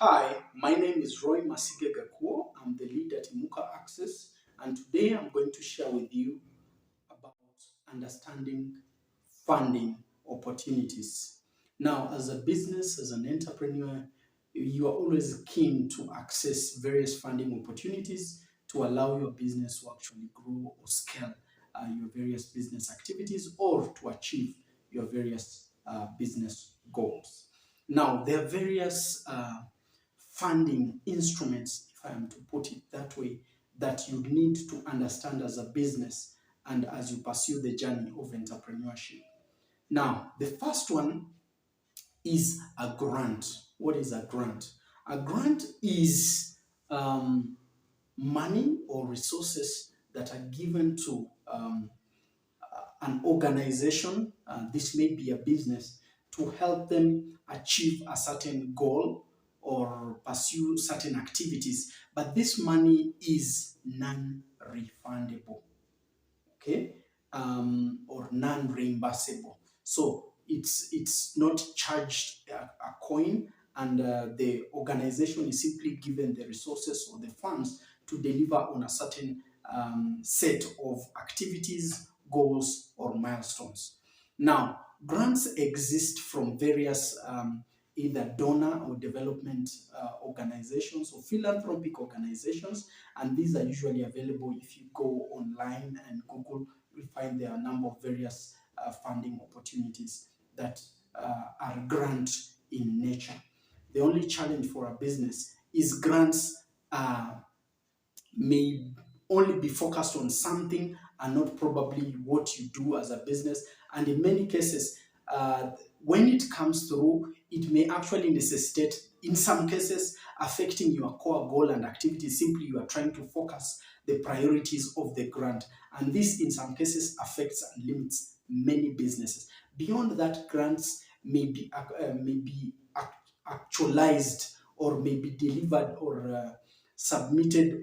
Hi, my name is Roy Masige Gakuo. I'm the lead at Imuka Access, and today I'm going to share with you about understanding funding opportunities. Now, as a business, as an entrepreneur, you are always keen to access various funding opportunities to allow your business to actually grow or scale your various business activities or to achieve your various business goals. Now, there are various funding instruments, if I am to put it that way, that you need to understand as a business and as you pursue the journey of entrepreneurship. Now, the first one is a grant. What is a grant? A grant is money or resources that are given to an organization, this may be a business, to help them achieve a certain goal or pursue certain activities. But this money is non-refundable, okay, or non-reimbursable. So it's not charged a coin, and the organization is simply given the resources or the funds to deliver on a certain set of activities, goals, or milestones. Now, grants exist from various either donor or development organizations or philanthropic organizations, and these are usually available. If you go online and Google, you'll find there are a number of various funding opportunities that are grant in nature. The only challenge for a business is grants may only be focused on something and not probably what you do as a business. And in many cases, when it comes through, it may actually necessitate, in some cases, affecting your core goal and activity. Simply, you are trying to focus the priorities of the grant. And this, in some cases, affects and limits many businesses. Beyond that, grants may be actualized or may be delivered or submitted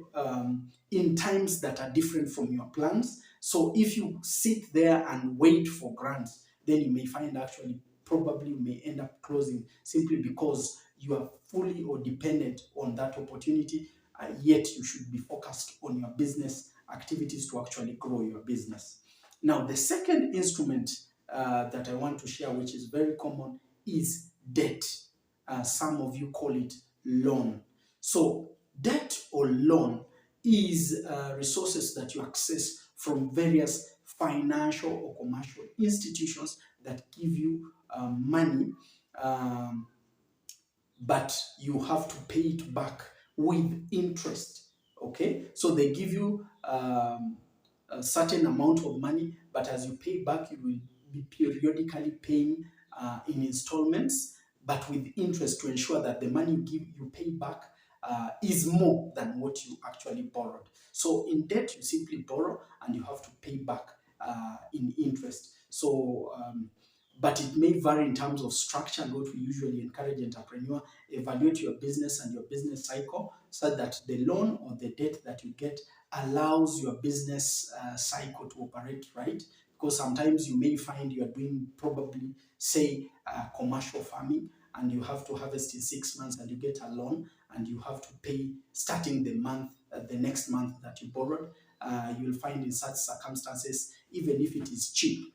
in times that are different from your plans. So if you sit there and wait for grants, then you may find actually probably you may end up closing simply because you are fully or dependent on that opportunity, yet you should be focused on your business activities to actually grow your business. Now, the second instrument that I want to share, which is very common, is debt. Some of you call it loan. So debt or loan is resources that you access from various financial or commercial institutions that give you money, but you have to pay it back with interest. Okay, so they give you a certain amount of money, but as you pay back, you will be periodically paying in installments, but with interest, to ensure that the money you pay back is more than what you actually borrowed. So in debt, you simply borrow and you have to pay back in interest. So but it may vary in terms of structure, and what we usually encourage entrepreneur: evaluate your business and your business cycle so that the loan or the debt that you get allows your business cycle to operate right. Because sometimes you may find you are doing probably, say, commercial farming, and you have to harvest in 6 months, and you get a loan and you have to pay starting the next month that you borrowed. You'll find in such circumstances, even if it is cheap,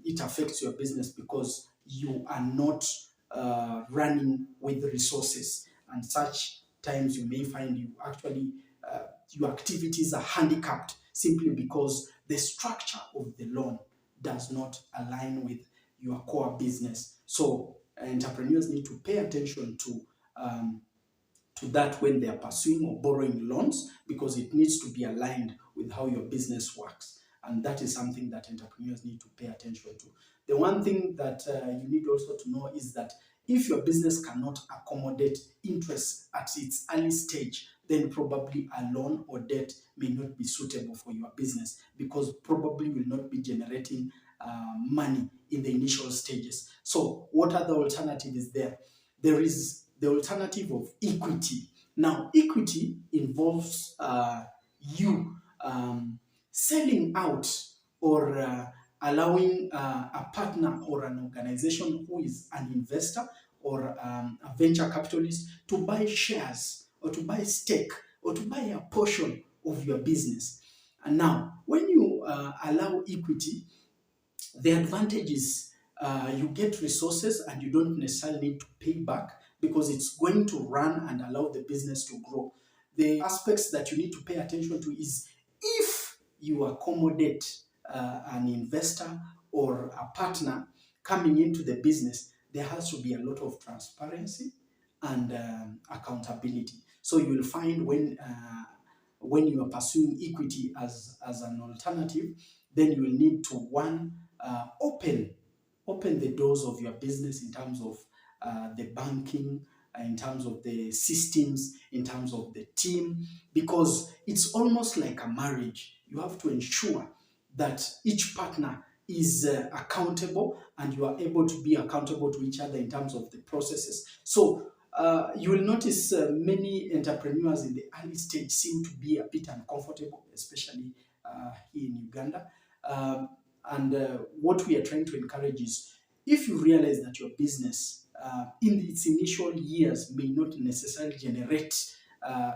it affects your business because you are not running with resources. And such times you may find you actually your activities are handicapped simply because the structure of the loan does not align with your core business. So entrepreneurs need to pay attention to that when they are pursuing or borrowing loans, because it needs to be aligned with how your business works. And that is something that entrepreneurs need to pay attention to. The one thing that you need also to know is that if your business cannot accommodate interest at its early stage, then probably a loan or debt may not be suitable for your business, because probably will not be generating money in the initial stages. So what other alternative is there? There is the alternative of equity. Now, equity involves you selling out or allowing a partner or an organization who is an investor or a venture capitalist to buy shares or to buy stake or to buy a portion of your business. And now, when you allow equity, the advantage is you get resources and you don't necessarily need to pay back because it's going to run and allow the business to grow. The aspects that you need to pay attention to is if you accommodate an investor or a partner coming into the business, there has to be a lot of transparency and accountability. So you will find when you are pursuing equity as an alternative, then you will need to open the doors of your business in terms of the banking, in terms of the systems, in terms of the team, because it's almost like a marriage. You have to ensure that each partner is accountable and you are able to be accountable to each other in terms of the processes. So you will notice many entrepreneurs in the early stage seem to be a bit uncomfortable, especially here in Uganda. And what we are trying to encourage is if you realize that your business in its initial years may not necessarily generate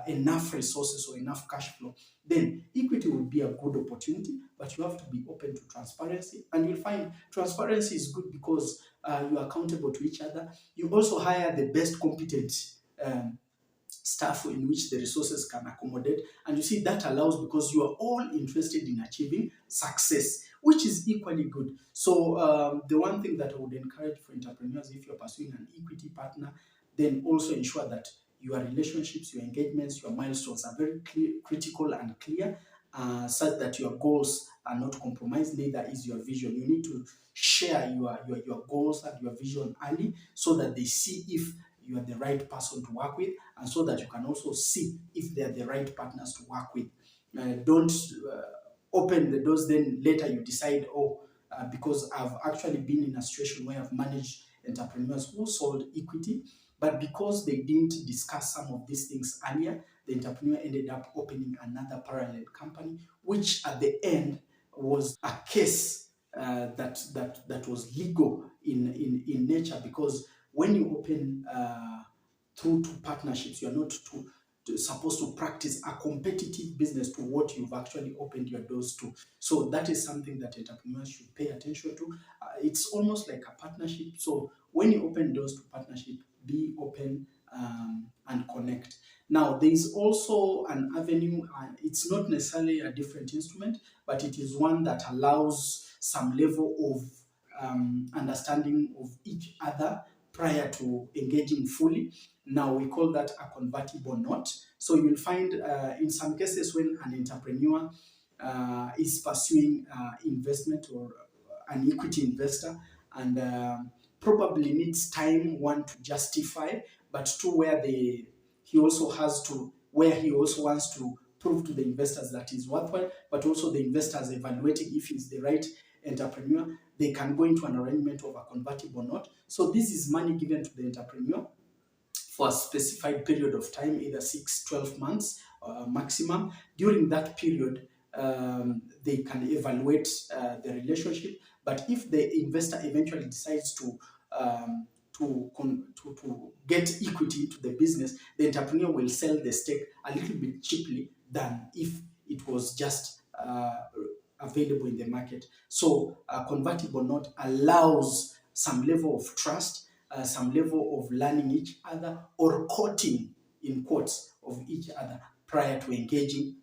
enough resources or enough cash flow, then equity will be a good opportunity, but you have to be open to transparency. And you'll find transparency is good because you are accountable to each other. You also hire the best competent um, staff in which the resources can accommodate. And you see, that allows because you are all interested in achieving success, which is equally good. So the one thing that I would encourage for entrepreneurs, if you're pursuing an equity partner, then also ensure that your relationships, your engagements, your milestones are very clear, critical and clear, such that your goals are not compromised, neither is your vision. You need to share your goals and your vision early so that they see if you are the right person to work with, and so that you can also see if they are the right partners to work with. Don't open the doors, then later you decide, oh, because I've actually been in a situation where I've managed entrepreneurs who sold equity, but because they didn't discuss some of these things earlier, the entrepreneur ended up opening another parallel company, which at the end was a case that was legal in nature, because when you open through two partnerships, you're not supposed to practice a competitive business to what you've actually opened your doors to. So that is something that entrepreneurs should pay attention to. It's almost like a partnership. So when you open doors to partnership, be open and connect. Now, there is also an avenue, it's not necessarily a different instrument, but it is one that allows some level of understanding of each other prior to engaging fully. Now, we call that a convertible note. So you'll find in some cases when an entrepreneur is pursuing investment or an equity investor, and probably needs time, one, to justify, but two, where he also wants to prove to the investors that he's worthwhile, but also the investors evaluating if he's the right entrepreneur, they can go into an arrangement of a convertible note. So this is money given to the entrepreneur for a specified period of time, either 6, 12 months maximum. During that period, they can evaluate the relationship. But if the investor eventually decides to get equity into the business, the entrepreneur will sell the stake a little bit cheaply than if it was just available in the market. So a convertible note allows some level of trust, some level of learning each other, or courting, in quotes, of each other prior to engaging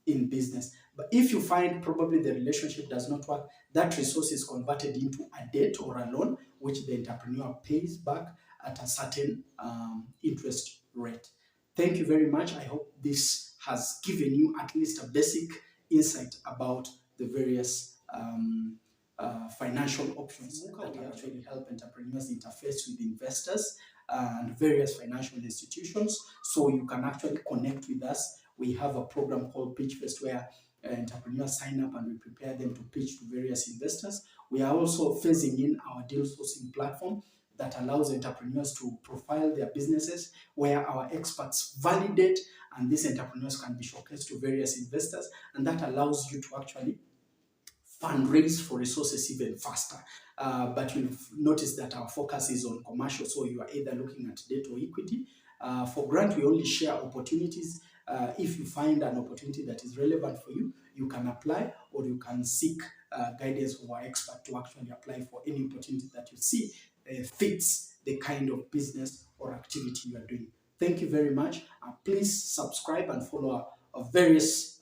in business. But if you find probably the relationship does not work, that resource is converted into a debt or a loan, which the entrepreneur pays back at a certain interest rate. Thank you very much. I hope this has given you at least a basic insight about the various financial options that we actually help entrepreneurs interface with investors and various financial institutions. So you can actually connect with us. We have a program called Pitch Fest where entrepreneurs sign up and we prepare them to pitch to various investors. We are also phasing in our deal sourcing platform that allows entrepreneurs to profile their businesses, where our experts validate, and these entrepreneurs can be showcased to various investors, and that allows you to actually fundraise for resources even faster. But you'll notice that our focus is on commercial, so you are either looking at debt or equity. For grant, we only share opportunities. If you find an opportunity that is relevant for you, you can apply, or you can seek guidance of our expert to actually apply for any opportunity that you see fits the kind of business or activity you are doing. Thank you very much. Please subscribe and follow our various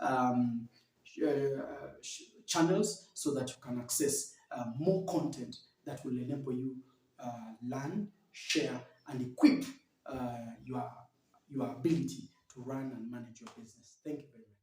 channels so that you can access more content that will enable you learn, share, and equip your ability to run and manage your business. Thank you very much.